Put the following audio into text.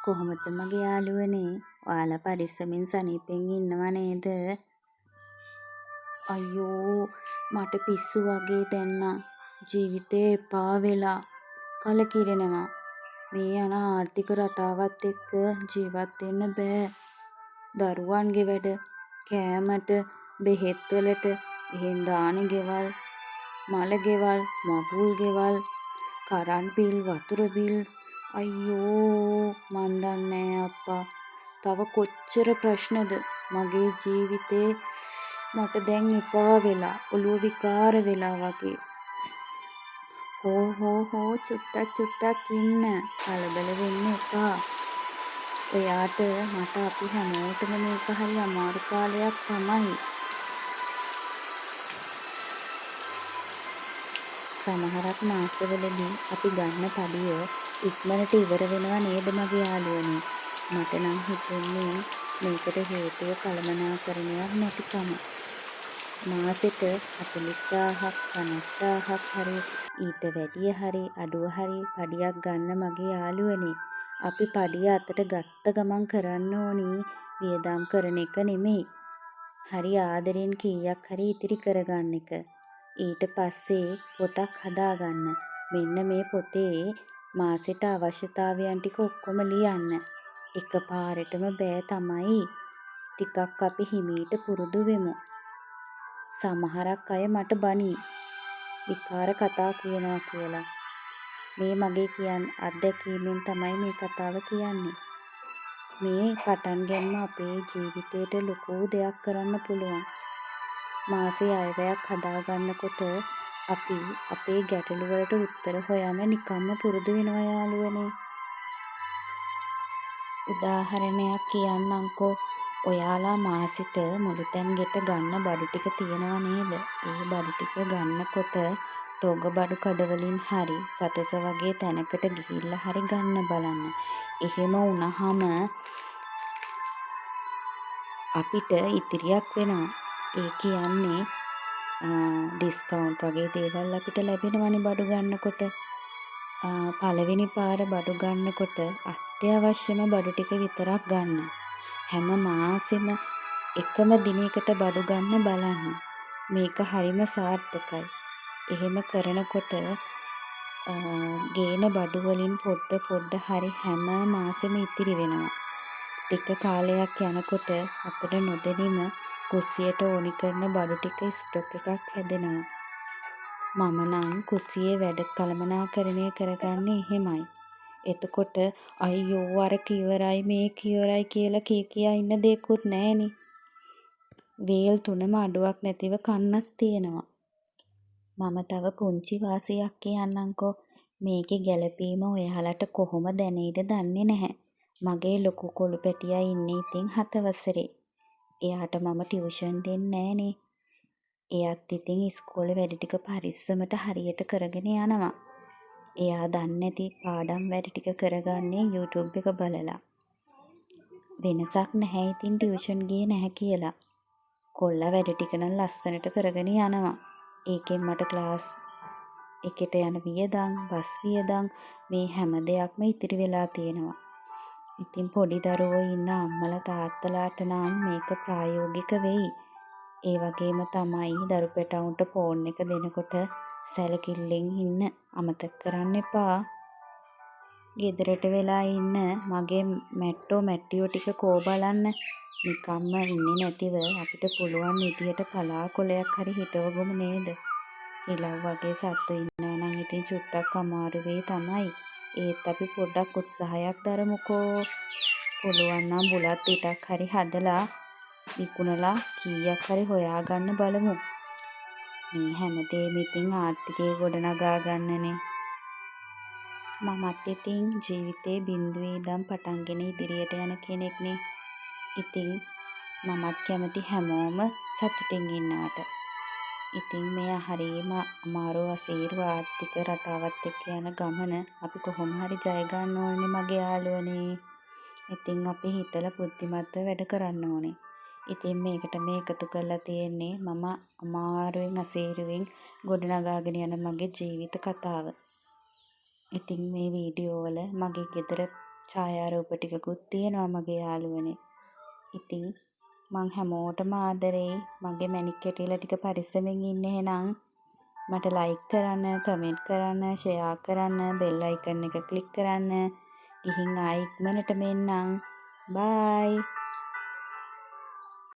කොහොමද මගේ යාළුවනේ? ඔයාලා පරිස්සමින් සනීපෙන් ඉන්නව නේද? අයියෝ මට පිස්සු වගේ දැන් නම් ජීවිතේ එපා වෙලා කලකිරෙනවා. මේ යන ආර්ථික රටාවත් එක්ක ජීවත් වෙන්න බෑ. දරුවන්ගේ වැඩ, කෑමට, බෙහෙත් වලට, එහෙන් දාන ගෙවල්, මල ගෙවල්, මගුල් ගෙවල්, කරන්ට් බිල්, වතුර බිල්. අයියෝ මන් දන්නේ අප්පා. තව කොච්චර ප්‍රශ්නද මගේ ජීවිතේ. මට දැන් එපා වෙලා ඔළුව විකාර වෙලා වගේ. හෝ චුට්ටක් ඉන්න. කලබල වෙන්න එපා. ඔයාට මට අපි හැමෝටම මේක හරි අමාරු කාලයක් තමයි. සමහරක් මාසවලදී අපි ගන්න පඩිය ඉක්මනට ඉවර වෙනවා නේද මගේ යාළුවනේ? මට නම් හිතෙන්නේ මේකට හේතුව කළමනාකරණයක් නැතිකම. මාසෙට 40,000ක් 50,000ක් හරි ඊට වැඩිය හරි අඩුව හරි පඩියක් ගන්න මගේ යාළුවනේ. අපි පඩිය අතට ගත්ත ගමන් කරන්න ඕනි වියදම් කරන එක නෙමෙයි. හරි ආදරෙන් කීයක් හරි ඉතිරි කරගන්න එක. ඊට පස්සේ පොතක් හදාගන්න. මෙන්න මේ පොතේ මාසෙට අවශ්‍යතාවයන් ටික ඔක්කොම ලියන්න. එක පාරටම බෑ තමයි. ටිකක් අපි හිමීට පුරුදු වෙමු. සමහරක් අය මට බනී. විකාර කතා කියනවා කියලා. මේ මගේ අත්දැකීමෙන් තමයි මේ කතාව කියන්නේ. මේ පටන් ගැනීම අපේ ජීවිතේට ලොකු දෙයක් කරන්න පුළුවන්. මාසේ අයවැයක් හදාගන්නකොට අපි අපේ ගැටලු වලට උත්තර හොයන්න නිකම්ම පුරුදු වෙනවා යාළුවනේ. උදාහරණයක් කියන්නම්කෝ. ඔයාලා මාසෙට මුළුතැන් ගෙට ගන්න බඩු ටික තියනවා නේද? ඒ බඩු ටික ගන්නකොට තොග බඩු කඩවලින් හරි සතස වගේ තැනකට ගිහිල්ලා හරි ගන්න බලන්න. එහෙම වුණාම අපිට ඉතිරියක් වෙනවා. ඒ කියන්නේ ඩිස්කවුන්ට් වගේ දේවල් අපිට ලැබෙනවනේ බඩු ගන්නකොට. පළවෙනි පාර බඩු ගන්නකොට අත්‍යවශ්‍යම බඩු ටික විතරක් ගන්න. හැම මාසෙම එකම දිනයකට බඩු ගන්න බලන්න. මේක හරිම සාර්ථකයි. එහෙම කරනකොට ගේන බඩු වලින් පොඩ හරි හැම මාසෙම ඉතිරි වෙනවා. ටික කාලයක් යනකොට අපිට නොදැනීම කුස්සියට ඕනි කරන බඩු ටික ස්ටොක් එකක් හැදෙනවා. මම නම් කුස්සියේ වැඩ කළමනාකරණය කරගන්නේ එහෙමයි. එතකොට අයියෝ අරක ඉවරයි මේක ඉවරයි කියලා කියා ඉන්න දෙයක්වත් නැහෙනේ. වේල් තුනම අඩුවක් නැතිව කන්නක් තියෙනවා. මම තව පුංචි වාසියක් කියන්නම්කෝ. මේකේ ගැළපීම ඔයාලට කොහොම දැනෙයිද දන්නේ නැහැ. මගේ ලොකු කොළු පැටියා ඉන්නේ ඉතින් 7 වසරේ. එයාට මම ටියුෂන් දෙන්නේ නැහනේ. එයාත් ඉතින් ඉස්කෝලේ වැඩ ටික පරිස්සමට හරියට කරගෙන යනවා. එයා දන්නේ නැති පාඩම් වැඩ ටික කරගන්නේ YouTube එක බලලා. වෙනසක් නැහැ ඉතින් ටියුෂන් ගියේ නැහැ කියලා. කොල්ලා වැඩ ටික නම් ලස්සනට කරගෙන යනවා. ඒකෙන් මට ක්ලාස් එකට යන වියදම්, බස් වියදම් මේ හැම දෙයක්ම ඉතිරි වෙලා තියෙනවා. ඉතින් පොඩි දරුවෝ ඉන්න අම්මලා තාත්තලාට නම් මේක ප්‍රායෝගික වෙයි. ඒ වගේම තමයි දරු පැටවුන්ට ෆෝන් එක දෙනකොට සැලකිල්ලෙන් ඉන්න අමතක කරන්න එපා. ගෙදරට වෙලා ඉන්න මගේ මැට්ටියෝ ටික කෝ බලන්න. නිකම්ම ඉන්නේ නැතිව අපිට පුළුවන් විදියට පලාකොලයක් හරි හිටවගමු නේද? ඉලව් වගේ සත්තු ඉන්නවා නම් ඉතින් චුට්ටක් අමාරු වෙයි තමයි. ඒත් අපි පොඩ්ඩක් උත්සාහයක් දරමුකෝ. පුළුවන් නම් බුලත් පිටක් හරි හදලා විකුණලා කීයක් හරි හොයාගන්න බලමු. මේ හැමදේම ඉතින් ආර්ථිකය ගොඩනගා ගන්නනේ. මමත් ඉතින් ජීවිතේ බිඳුවේ ඉඳන් පටන්ගෙන ඉදිරියට යන කෙනෙක්නේ. ඉතින් මමත් කැමති හැමෝම සතුටින් ඉන්නවට. ඉතින් මේ හරියම අමාරු අසීරු ආර්ථික රටාවත් එක්ක යන ගමන අපි කොහොම හරි ජය ගන්න ඕනේ මගේ යාළුවනේ. ඉතින් අපි හිතලා බුද්ධිමත්ව වැඩ කරන්න ඕනේ. ඉතින් මේකට මේ එකතු කරලා තියෙන්නේ මම අමාරුවෙන් අසීරුවෙන් ගොඩනගාගෙන යන මගේ ජීවිත කතාව. ඉතින් මේ වීඩියෝ වල මගේ ගෙදර ඡායාරූප ටිකකුත් තියෙනවා මගේ යාළුවනේ. ඉතින් මං හැමෝටම ආදරෙයි. මගේ මැණික් කැටිල්ල ටික පරිස්සමෙන් ඉන්න එහෙනම්. මට ලයික් කරන්න, කමෙන්ට් කරන්න, ෂෙයා කරන්න, බෙල් අයිකන් එක ක්ලික් කරන්න. ගිහින් ආයි ඉක්මනටම එන්නම්. බායි.